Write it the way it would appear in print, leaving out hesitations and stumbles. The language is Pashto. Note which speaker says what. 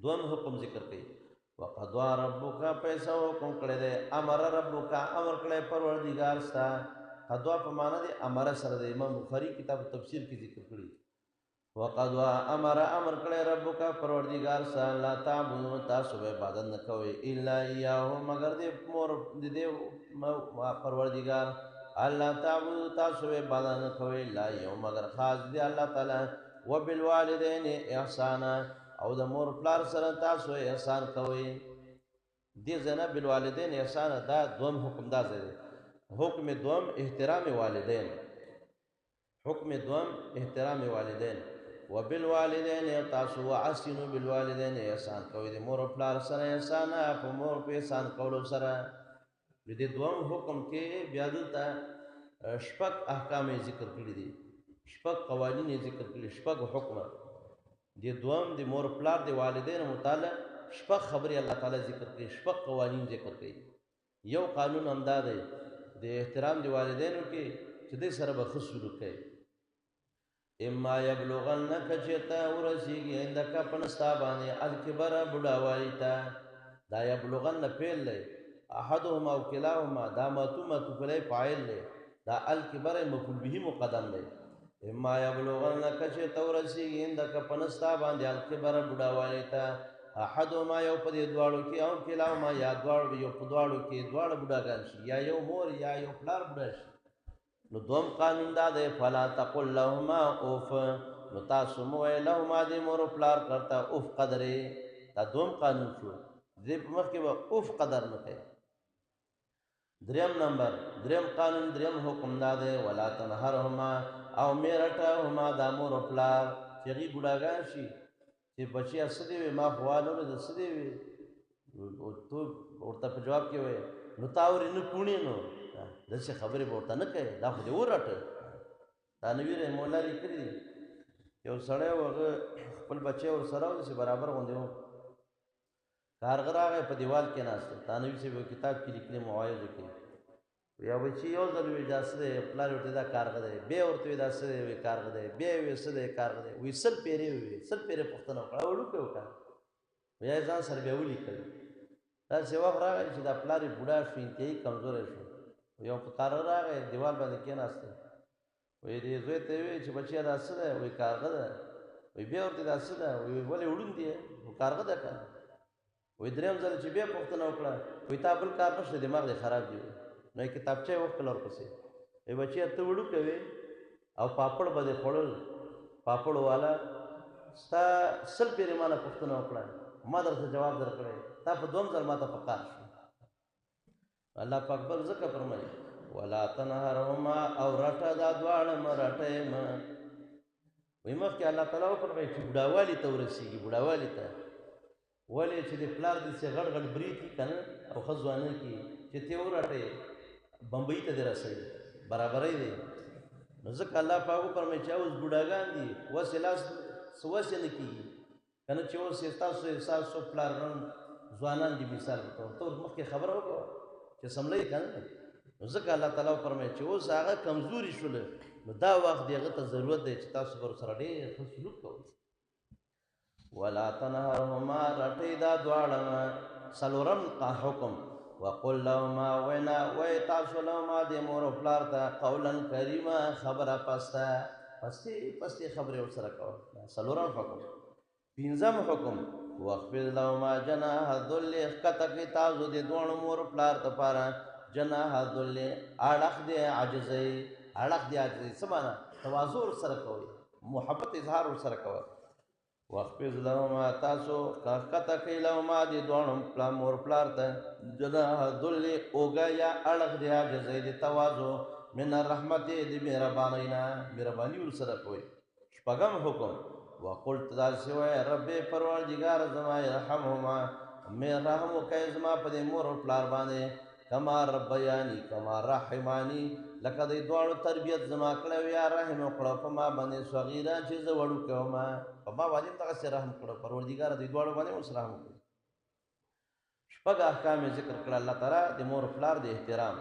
Speaker 1: دوم حکم ذکر کوي وقضا ربک پیسہ حکم کړی دی امر ربک امر کړی پروردگار ستا قضا په معنا دی امر سره دی امام بخاری کتاب تفسیر کې ذکر کړی وقضا امر کړی ربک پروردگار ستا لا تعبدوا تاسو به عبادت نه کوئ الا اياه مگر دې مور دې پروردگار الله تعبدوا تاسو به عبادت نه کوئ لا یو مگر خاص دی الله تعالی وبالوالدین احسانا او د مور پلار سره تاسو احسان کوئ دې زنه بالوالدین احسان دا دوم حکم دا دی حکم دوم احترام والدین حکم دوم احترام والدین وبالوالدین تاسو وعسنوا بالوالدین احسان کوئ د مور پلار سره احسان په مور په احسان کولو سره دې دوم حکم کې بیا دلته شپږ احکام ذکر کړی دي شپږ قوانین ذکر کړي شپږ حکم دې دوم د مور پلار د والدین متعلق شپږ خبرې الله تعالی ذکر کړي شپږ قوانین ذکر کړي یو قانون همدا دی د احترام د والدینو کې چې دې سره به ښه سلوک کوي اما یبلغنک چېرته ورسېږي عندک په نستا باندې الکبر بوډاوالي ته دا یبلغن فعل دی احدهما او کلاهما دا ماتومه فعل فاعل دی دا الکبر مفعول به مقدم دی اما یبلغنک چېرته ورسېږي عندک په نستا باندې الکبر بوډاوالي ته احدهما یو په دې دواړو کې او کلاهما یا دواړو یو په دواړو کې دواړه بوډاګان شي یا یو مور یا یو پلار بوډا شي نو دوم قانون دا دی فلا تقل لهما اوف نو تاسو مو وایئ لهما دې مور و پلار کرتا اوف قدرې دا دوم قانون شو دې په مخکې به اوف قدر نه کوي دریم نمبر دریم قانون دریم حکم دا دی ولا تنهرهما او مې رټهما دا مور و پلار چې هغوی بوډاګان شي چې بچیا څه دی وي ما خو والو د څه دی وي تو ورته په جواب کې وایي نو تا اورې نه پوڼې نو داسې خبرې به ورته نه کوې دا خو دې ورټه دا نبي رحم الله لیکلي دي یو سړی و هغه خپل بچی ورسره و داسې برابر غوندې و کارغه راغی په دیوال کې ناست دا نبي صاحب یو کتاب کې لیکلي موعظو کې یا بچي یو ځل وایي دا څه دی پلار ورته دا کارغه دی بیا ورته وایي دا څه دی وایي کارغه دی بیا یې وایي څه دی کارغه دی وایي سل پیرې وایي سل پیرې پوښتنه وکړه وړوکی وکړه بیا یې ځان سره بیا ولیکل داسې وخت راغی چې دا پلار یې بوډا شو انتهایي کمزوری شو یو کارغه راغی دیوال باندې کېناسته وایي دې زوی ته یې وایي چې بچیه دا څه دی وایي کارغه ده وایي بیا ورته دا څه ده وایي ولې وړوندی یې خو کارغه ده که وایي درېیم ځل چې بیا پوښتنه وکړه وایي تا بل کار نشته دماغ دې خراب دی نو یې کتابچه یې وکړل ورپسې وایي بچیه ته وړوکی وې او پاپړ به دې خوړل پاپړ والا ستا سل پیرې ما نه پوښتنه وکړه ما درته جواب درکړی تا په دوم ځل ما ته په کار شو الله پاک بل ځکه فرمایي ولا تنهرهما او رټه دا دواړه مه رټئ مه وایي مخکې الله تعالی وفرمایي چې بوډاوالي ته ورسېږي بوډاوالي ته ولې چې د پلار داسې غټ غټ برید دي که نه او ښه ځوانۍ کې چې ته ورټئ بمبئی ته دې رسوي برابرۍ دی نو ځکه الله پاک وفرمایي چې اوس بوډاګان دي وسې لاس څه وسې نه کېږي که نه چې اوس یې ستاسو پلاران ځوانان دي مثال په طور ته اوس مخکې خبره وکړه چې سملی که نه نو ځکه الله تعالی وفرمایي چې اوس هغه کمزوري شوله نو دا وخت د هغه ته ضرورت دی چې تاسو به ورسره ډېر ښه سلوک کوئ ولا تنهرهما رټئ دا دواړه څلورم حکم وقل لهما وینا وایئ تاسو لهما د مور و پلار ته قولا کریمه خبره پسته پستې خبرې ورسره کوه څلورم حکم پنځم حکم واخفض لهما جناح الذل ښکته کړئ تاسو د دواړو مور و پلار دپاره جناح الذل اړخ د عاجزۍ څه معنا تواضع ورسره کوئ محبت اظهار ورسره کوئ واخفض لهما تاسو ښکته کړئ لهما د دواړو مور پلار ته جناح الذل اوږه یا اړخ د عاجزۍ د تواضع من الرحمت د مهربانۍ نه مهرباني ورسره کوئ شپږم حکم وقلت داسې وایه رب پروردګار زما ارحمهما مې رحم وکړئ زما په دې مور او پلار باندې کما ربیاني کما رحماني لکه د دواړو تربیت زما کړی و یا رحم وکړه په ما باندې صغیره چې زه وړوکی ومه په ما باندې هم دغسې رحم کړه پروردګاره د دواړو باندې اوس رحم وکړه شپږ احکام یې ذکر کړه الله تعالی د مور پلار د احترام